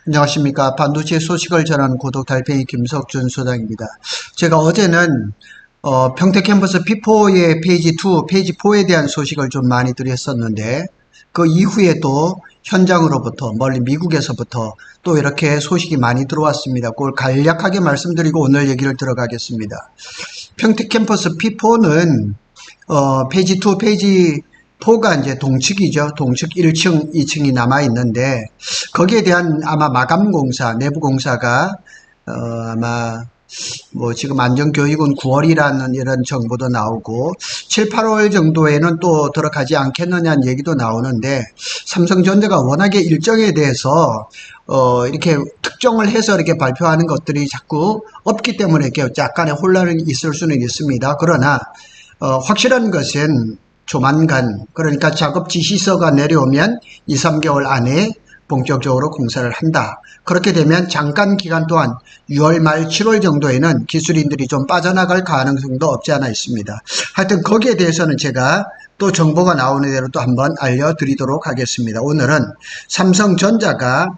안녕하십니까. 반도체 소식을 전하는 고독 달팽이 김석준 소장입니다. 제가 어제는 평택 캠퍼스 P4의 페이지 2, 페이지 4에 대한 소식을 좀 많이 드렸었는데 그 이후에 또 현장으로부터 멀리 미국에서부터 또 이렇게 소식이 많이 들어왔습니다. 그걸 간략하게 말씀드리고 오늘 얘기를 들어가겠습니다. 평택 캠퍼스 P4는 페이지 2, 페이지 4가 이제 동측이죠. 동측 1층, 2층이 남아있는데, 거기에 대한 아마 마감 공사, 내부 공사가, 아마, 지금 안전교육은 9월이라는 이런 정보도 나오고, 7, 8월 정도에는 또 들어가지 않겠느냐는 얘기도 나오는데, 삼성전자가 워낙에 일정에 대해서, 이렇게 특정을 해서 이렇게 발표하는 것들이 자꾸 없기 때문에 이렇게 약간의 혼란이 있을 수는 있습니다. 그러나, 확실한 것은, 조만간, 그러니까 작업 지시서가 내려오면 2, 3개월 안에 본격적으로 공사를 한다. 그렇게 되면 잠깐 기간 동안 6월 말 7월 정도에는 기술인들이 좀 빠져나갈 가능성도 없지 않아 있습니다. 하여튼 거기에 대해서는 제가 또 정보가 나오는 대로 또 한번 알려드리도록 하겠습니다. 오늘은 삼성전자가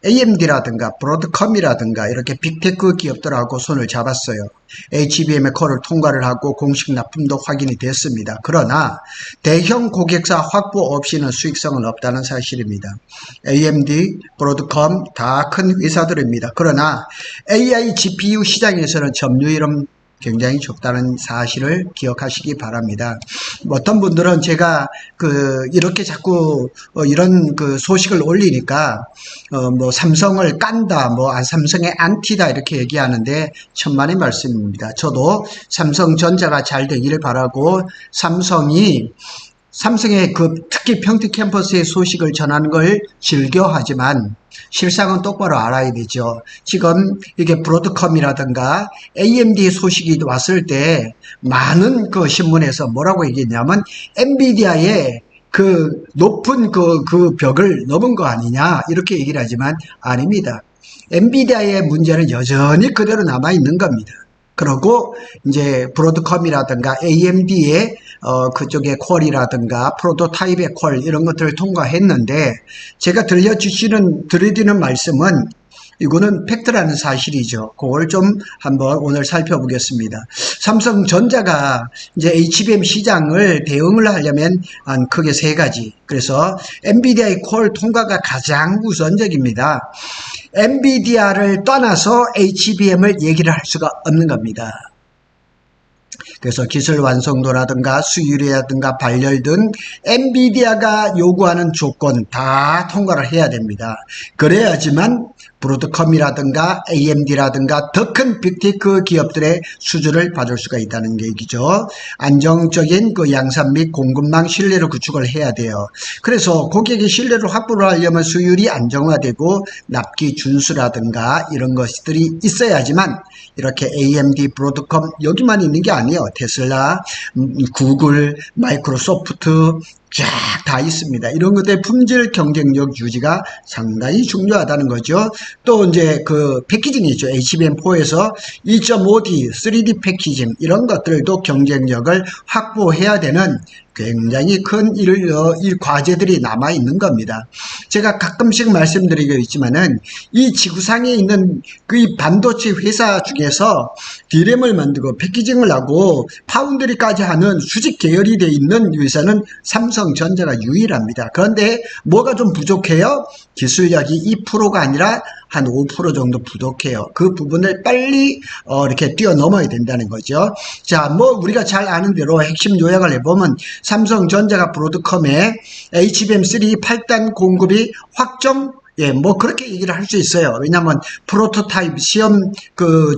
AMD라든가 브로드컴이라든가 이렇게 빅테크 기업들하고 손을 잡았어요. HBM의 콜을 통과를 하고 공식 납품도 확인이 됐습니다. 그러나 대형 고객사 확보 없이는 수익성은 없다는 사실입니다. AMD, 브로드컴 다 큰 회사들입니다. 그러나 AI GPU 시장에서는 점유율은 굉장히 적다는 사실을 기억하시기 바랍니다. 어떤 분들은 제가 이렇게 자꾸 이런 소식을 올리니까 삼성을 깐다, 삼성의 안티다 이렇게 얘기하는데 천만의 말씀입니다. 저도 삼성전자가 잘 되기를 바라고 삼성의 특히 평택 캠퍼스의 소식을 전하는 걸 즐겨하지만 실상은 똑바로 알아야 되죠. 지금 이게 브로드컴이라든가 AMD 소식이 왔을 때 많은 신문에서 뭐라고 얘기했냐면 엔비디아의 높은 벽을 넘은 거 아니냐 이렇게 얘기를 하지만 아닙니다. 엔비디아의 문제는 여전히 그대로 남아 있는 겁니다. 그리고 이제 브로드컴이라든가 AMD의 그쪽의 퀄이라든가 프로토타입의 퀄 이런 것들을 통과했는데 제가 드리는 말씀은 이거는 팩트라는 사실이죠. 그걸 좀 한번 오늘 살펴보겠습니다. 삼성전자가 이제 HBM 시장을 대응을 하려면 크게 세 가지. 그래서 엔비디아의 퀄 통과가 가장 우선적입니다. 엔비디아를 떠나서 HBM을 얘기를 할 수가 없는 겁니다. 그래서 기술 완성도라든가 수율이라든가 발열 등 엔비디아가 요구하는 조건 다 통과를 해야 됩니다. 그래야지만 브로드컴이라든가 AMD라든가 더 큰 빅테크 기업들의 수주를 받을 수가 있다는 얘기죠. 안정적인 양산 및 공급망 신뢰를 구축을 해야 돼요. 그래서 고객의 신뢰를 확보를 하려면 수율이 안정화되고 납기 준수라든가 이런 것들이 있어야지만 이렇게 AMD, 브로드컴 여기만 있는 게 아니에요. 테슬라, 구글, 마이크로소프트 쫙 다 있습니다. 이런 것들의 품질 경쟁력 유지가 상당히 중요하다는 거죠. 또 이제 패키징이 있죠. HBM4에서 2.5D, 3D 패키징 이런 것들도 경쟁력을 확보해야 되는 굉장히 큰 과제들이 남아 있는 겁니다. 제가 가끔씩 말씀드리고 있지만은 이 지구상에 있는 이 반도체 회사 중에서 D램을 만들고 패키징을 하고 파운드리까지 하는 수직 계열이 되어 있는 회사는 삼성전자가 유일합니다. 그런데 뭐가 좀 부족해요? 기술력이 2%가 아니라 한 5% 정도 부족해요. 그 부분을 빨리 이렇게 뛰어넘어야 된다는 거죠. 자, 우리가 잘 아는 대로 핵심 요약을 해보면 삼성전자가 브로드컴에 HBM3 8단 공급이 확정 그렇게 얘기를 할 수 있어요. 왜냐하면 프로토타입 시험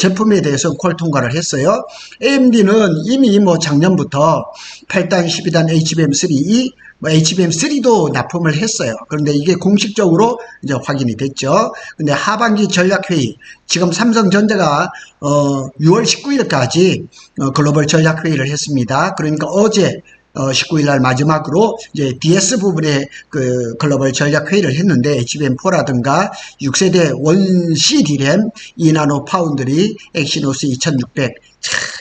제품에 대해서 퀄 통과를 했어요. AMD는 이미 작년부터 8단, 12단 HBM3 HBM3도 납품을 했어요. 그런데 이게 공식적으로 이제 확인이 됐죠. 근데 하반기 전략회의, 지금 삼성전자가 6월 19일까지 글로벌 전략회의를 했습니다. 그러니까 어제 19일 날 마지막으로 이제 DS 부분에 글로벌 전략 회의를 했는데 HBM4라든가 6세대 원C D램 2나노 파운드리 엑시노스 2600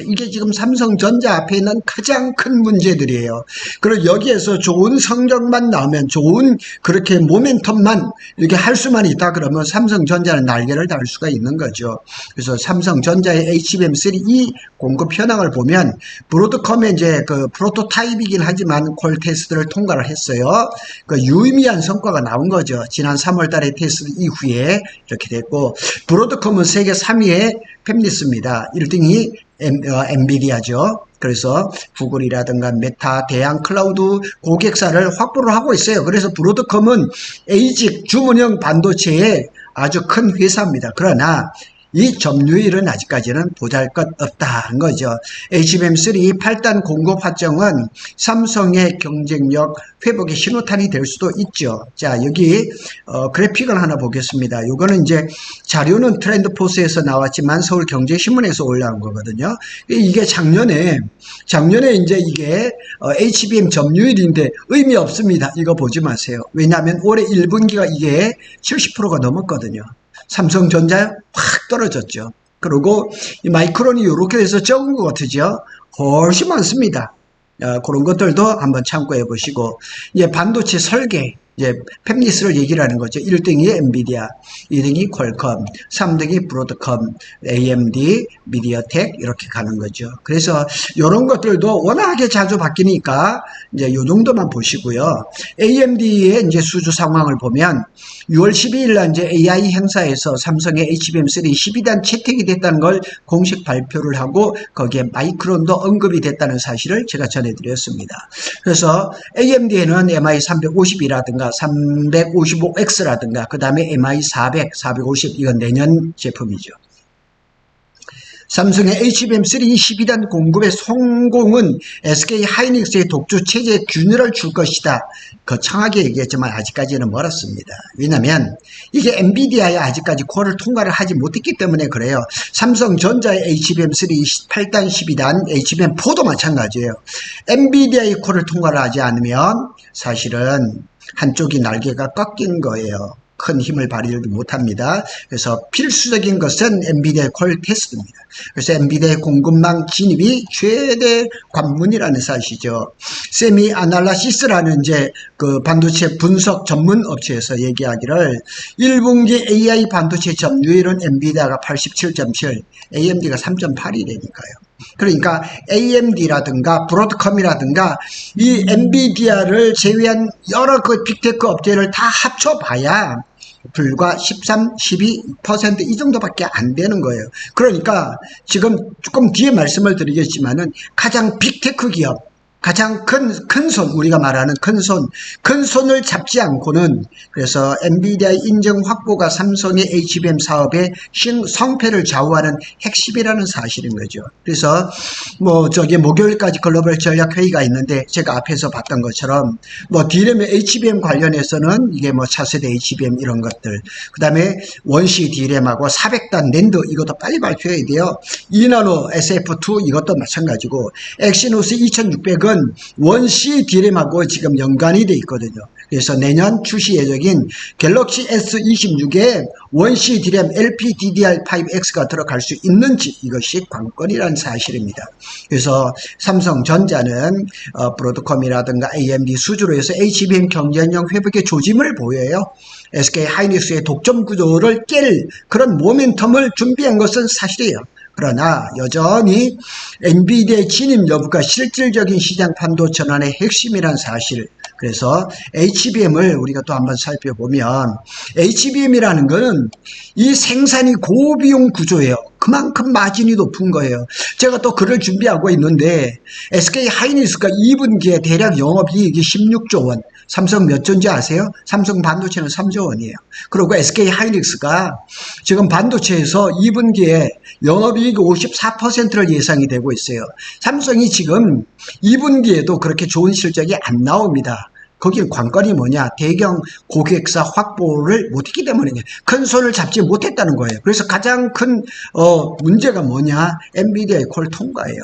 이게 지금 삼성전자 앞에 있는 가장 큰 문제들이에요. 그리고 여기에서 좋은 성적만 나오면 좋은 그렇게 모멘텀만 이렇게 할 수만 있다 그러면 삼성전자는 날개를 달 수가 있는 거죠. 그래서 삼성전자의 HBM3E 공급 현황을 보면 브로드컴의 이제 그 프로토타입이긴 하지만 콜 테스트를 통과를 했어요. 그 유의미한 성과가 나온 거죠. 지난 3월 달에 테스트 이후에 이렇게 됐고, 브로드컴은 세계 3위의 팹리스입니다. 1등이 엔비디아죠. 그래서 구글이라든가 메타, 대양 클라우드 고객사를 확보를 하고 있어요. 그래서 브로드컴은 에이직 주문형 반도체의 아주 큰 회사입니다. 그러나 이 점유율은 아직까지는 보잘것없다는 거죠. HBM3 8단 공급 확정은 삼성의 경쟁력 회복의 신호탄이 될 수도 있죠. 자, 여기 그래픽을 하나 보겠습니다. 이거는 이제 자료는 트렌드포스에서 나왔지만 서울경제신문에서 올라온 거거든요. 이게 작년에 이제 이게 HBM 점유율인데 의미 없습니다. 이거 보지 마세요. 왜냐하면 올해 1분기가 이게 70%가 넘었거든요. 삼성전자 확 떨어졌죠. 그리고 이 마이크론이 이렇게 돼서 적은 것 같으죠. 훨씬 많습니다. 그런 것들도 한번 참고해 보시고, 이제 반도체 설계, 이제 팹리스를 얘기를 하는 거죠. 1등이 엔비디아, 2등이 퀄컴, 3등이 브로드컴, AMD, 미디어텍 이렇게 가는 거죠. 그래서 이런 것들도 워낙에 자주 바뀌니까 이제 요 정도만 보시고요. AMD의 이제 수주 상황을 보면 6월 12일 날 이제 AI 행사에서 삼성의 HBM3 12단 채택이 됐다는 걸 공식 발표를 하고 거기에 마이크론도 언급이 됐다는 사실을 제가 전해드렸습니다. 그래서 AMD에는 MI350이라든가 355X라든가 그 다음에 MI400, 450 이건 내년 제품이죠. 삼성의 HBM3 12단 공급의 성공은 SK 하이닉스의 독주 체제에 균열을 줄 것이다. 거창하게 얘기했지만 아직까지는 멀었습니다. 왜냐하면 이게 엔비디아에 아직까지 콜을 통과를 하지 못했기 때문에 그래요. 삼성전자의 HBM3 8단 12단 HBM4도 마찬가지예요. 엔비디아의 콜을 통과를 하지 않으면 사실은 한쪽이 날개가 꺾인 거예요. 큰 힘을 발휘를 못합니다. 그래서 필수적인 것은 엔비디아의 콜 테스트입니다. 그래서 엔비디아의 공급망 진입이 최대 관문이라는 사실이죠. 세미 아날라시스라는 이제 그 반도체 분석 전문 업체에서 얘기하기를 1분기 AI 반도체 점유율은 엔비디아가 87.7, AMD가 3.8이라니까요. 그러니까 AMD라든가 브로드컴이라든가 이 엔비디아를 제외한 여러 그 빅테크 업체를 다 합쳐봐야 불과 13, 12% 이 정도밖에 안 되는 거예요. 그러니까 지금 조금 뒤에 말씀을 드리겠지만은 가장 빅테크 기업, 가장 큰 손, 우리가 말하는 큰 손을 잡지 않고는, 그래서 엔비디아의 인정 확보가 삼성의 HBM 사업의 성패를 좌우하는 핵심이라는 사실인 거죠. 그래서 목요일까지 글로벌 전략 회의가 있는데 제가 앞에서 봤던 것처럼 D램의 HBM 관련해서는 이게 차세대 HBM 이런 것들, 그 다음에 원시 D램하고 400단 낸드 이것도 빨리 발표해야 돼요. 2나노 SF2 이것도 마찬가지고, 엑시노스 2600은 원시 D램하고 지금 연관이 돼 있거든요. 그래서 내년 출시 예정인 갤럭시 S26에 원시 D램 LPDDR5X가 들어갈 수 있는지 이것이 관건이라는 사실입니다. 그래서 삼성전자는 브로드컴이라든가 AMD 수주로 해서 HBM 경쟁력 회복의 조짐을 보여요. SK 하이닉스의 독점 구조를 깰 그런 모멘텀을 준비한 것은 사실이에요. 그러나 여전히 엔비디아의 진입 여부가 실질적인 시장 판도 전환의 핵심이란 사실. 그래서 HBM을 우리가 또 한번 살펴보면 HBM이라는 것은 이 생산이 고비용 구조예요. 그만큼 마진이 높은 거예요. 제가 또 글을 준비하고 있는데 SK 하이닉스가 2분기에 대략 영업이익이 16조 원. 삼성 몇 조인지 아세요? 삼성 반도체는 3조 원이에요. 그리고 SK 하이닉스가 지금 반도체에서 2분기에 영업이익 54%를 예상이 되고 있어요. 삼성이 지금 2분기에도 그렇게 좋은 실적이 안 나옵니다. 거기는 관건이 뭐냐? 대경 고객사 확보를 못했기 때문이냐? 큰 손을 잡지 못했다는 거예요. 그래서 가장 큰 문제가 뭐냐? 엔비디아의 콜 통과예요.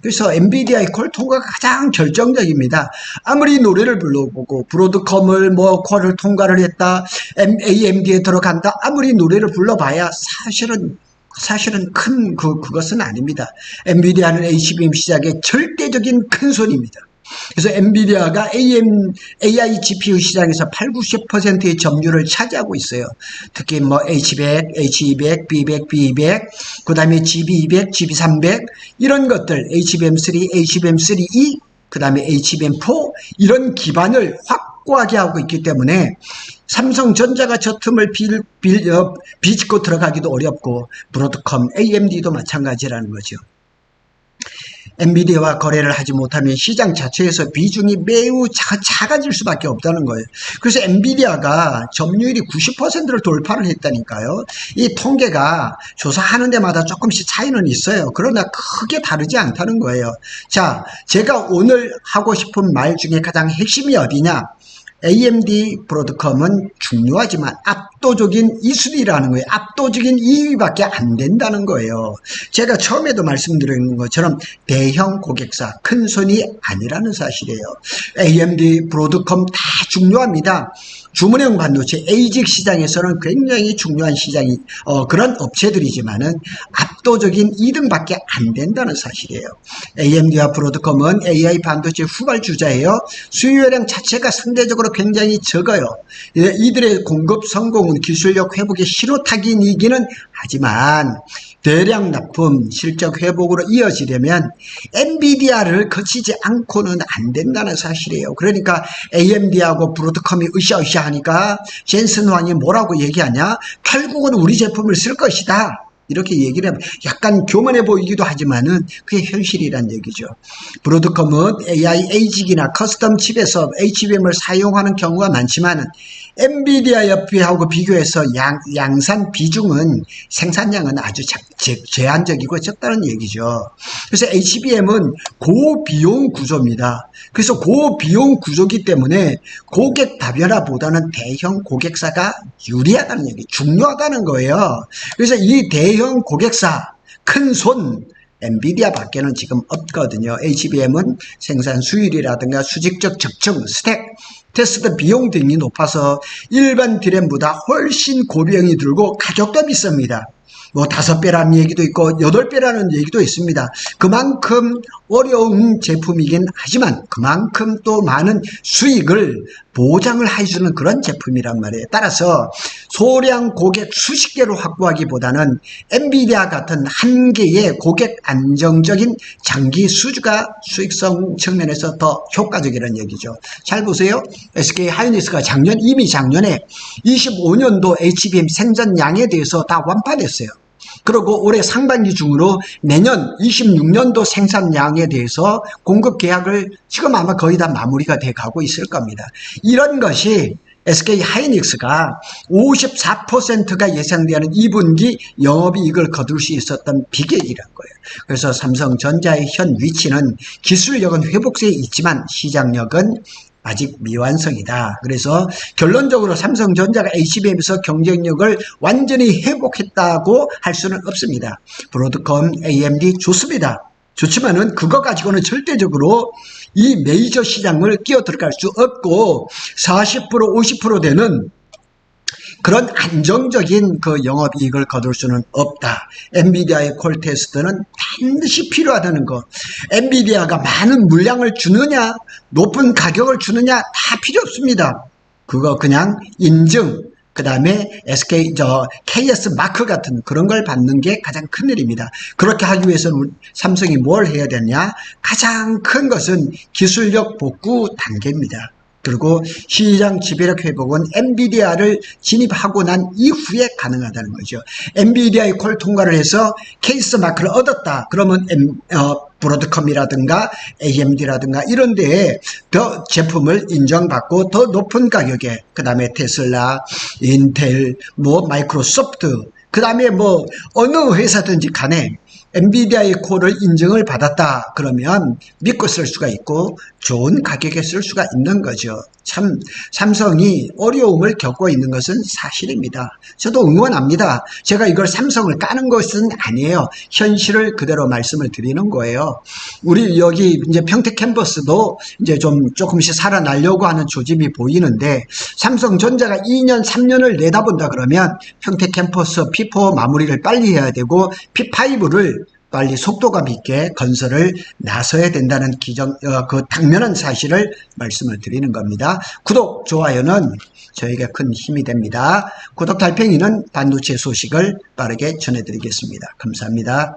그래서 엔비디아의 콜 통과가 가장 결정적입니다. 아무리 노래를 불러보고 브로드컴을 콜을 통과를 했다, AMD에 들어간다, 아무리 노래를 불러봐야 사실은 사실은 그것은 아닙니다. 엔비디아는 HBM 시장의 절대적인 큰 손입니다. 그래서 엔비디아가 AI GPU 시장에서 8, 90%의 점유율을 차지하고 있어요. 특히 뭐 H100, H200, B100, B200, 그 다음에 GB200, GB300 이런 것들 HBM3, HBM3E, 그 다음에 HBM4 이런 기반을 확고하게 하고 있기 때문에 삼성전자가 저 틈을 비집고 들어가기도 어렵고 브로드컴, AMD도 마찬가지라는 거죠. 엔비디아와 거래를 하지 못하면 시장 자체에서 비중이 매우 작아질 수밖에 없다는 거예요. 그래서 엔비디아가 점유율이 90%를 돌파를 했다니까요. 이 통계가 조사하는 데마다 조금씩 차이는 있어요. 그러나 크게 다르지 않다는 거예요. 자, 제가 오늘 하고 싶은 말 중에 가장 핵심이 어디냐? AMD 브로드컴은 중요하지만 압도적인 이순위라는 거예요. 압도적인 2위밖에 안 된다는 거예요. 제가 처음에도 말씀드린 것처럼 대형 고객사, 큰 손이 아니라는 사실이에요. AMD 브로드컴 다 중요합니다. 주문형 반도체 ASIC 시장에서는 굉장히 중요한 시장이 그런 업체들이지만은 압도적인 2등밖에 안 된다는 사실이에요. AMD와 브로드컴은 AI 반도체 후발주자예요. 수요량 자체가 상대적으로 굉장히 적어요. 이들의 공급 성공은 기술력 회복의 신호탄이기는 하지만 대량 납품, 실적 회복으로 이어지려면 엔비디아를 거치지 않고는 안 된다는 사실이에요. 그러니까 AMD하고 브로드컴이 으쌰으쌰 하니까 젠슨 황이 뭐라고 얘기하냐? 결국은 우리 제품을 쓸 것이다. 이렇게 얘기를 하면 약간 교만해 보이기도 하지만은 그게 현실이란 얘기죠. 브로드컴은 AI ASIC이나 커스텀 칩에서 HBM을 사용하는 경우가 많지만은 엔비디아 옆에하고 비교해서 양산 비중은 생산량은 아주 제한적이고 적다는 얘기죠. 그래서 HBM은 고비용 구조입니다. 그래서 고비용 구조기 때문에 고객 다변화보다는 대형 고객사가 유리하다는 얘기, 중요하다는 거예요. 그래서 이 대형 고객사, 큰 손, 엔비디아 밖에는 지금 없거든요. HBM은 생산 수율이라든가 수직적 적층, 스택, 테스트 비용 등이 높아서 일반 디램보다 훨씬 고비용이 들고 가격도 비쌉니다. 뭐 5배라는 얘기도 있고 8배라는 얘기도 있습니다. 그만큼 어려운 제품이긴 하지만 그만큼 또 많은 수익을 보장을 해주는 그런 제품이란 말이에요. 따라서 소량 고객 수십 개로 확보하기보다는 엔비디아 같은 한 개의 고객 안정적인 장기 수주가 수익성 측면에서 더 효과적이라는 얘기죠. 잘 보세요. SK 하이닉스가 이미 작년에 25년도 HBM 생산량에 대해서 다 완파됐어요. 그리고 올해 상반기 중으로 내년 26년도 생산량에 대해서 공급 계약을 지금 아마 거의 다 마무리가 돼 가고 있을 겁니다. 이런 것이 SK 하이닉스가 54%가 예상되는 2분기 영업이익을 거둘 수 있었던 비결이란 거예요. 그래서 삼성전자의 현 위치는 기술력은 회복세에 있지만 시장력은 아직 미완성이다. 그래서 결론적으로 삼성전자가 HBM에서 경쟁력을 완전히 회복했다고 할 수는 없습니다. 브로드컴, AMD 좋습니다. 좋지만은 그거 가지고는 절대적으로 이 메이저 시장을 끼어 들어갈 수 없고 40%, 50% 되는 그런 안정적인 그 영업이익을 거둘 수는 없다. 엔비디아의 콜 테스트는 반드시 필요하다는 거. 엔비디아가 많은 물량을 주느냐, 높은 가격을 주느냐 다 필요 없습니다. 그거 그냥 인증, 그 다음에 KS 마크 같은 그런 걸 받는 게 가장 큰 일입니다. 그렇게 하기 위해서는 삼성이 뭘 해야 되냐? 가장 큰 것은 기술력 복구 단계입니다. 그리고 시장 지배력 회복은 엔비디아를 진입하고 난 이후에 가능하다는 거죠. 엔비디아의 콜 통과를 해서 케이스 마크를 얻었다. 그러면 브로드컴이라든가 AMD라든가 이런 데에 더 제품을 인정받고 더 높은 가격에 그 다음에 테슬라, 인텔, 마이크로소프트 그 다음에 어느 회사든지 간에 엔비디아의 코어를 인증을 받았다 그러면 믿고 쓸 수가 있고 좋은 가격에 쓸 수가 있는 거죠. 참 삼성이 어려움을 겪고 있는 것은 사실입니다. 저도 응원합니다. 제가 이걸 삼성을 까는 것은 아니에요. 현실을 그대로 말씀을 드리는 거예요. 우리 여기 이제 평택 캠퍼스도 이제 좀 조금씩 살아나려고 하는 조짐이 보이는데 삼성전자가 2년 3년을 내다본다 그러면 평택 캠퍼스 P4 마무리를 빨리 해야 되고 P5를 빨리 속도감 있게 건설을 나서야 된다는 그 당면한 사실을 말씀을 드리는 겁니다. 구독, 좋아요는 저에게 큰 힘이 됩니다. 구독 달팽이는 반도체 소식을 빠르게 전해드리겠습니다. 감사합니다.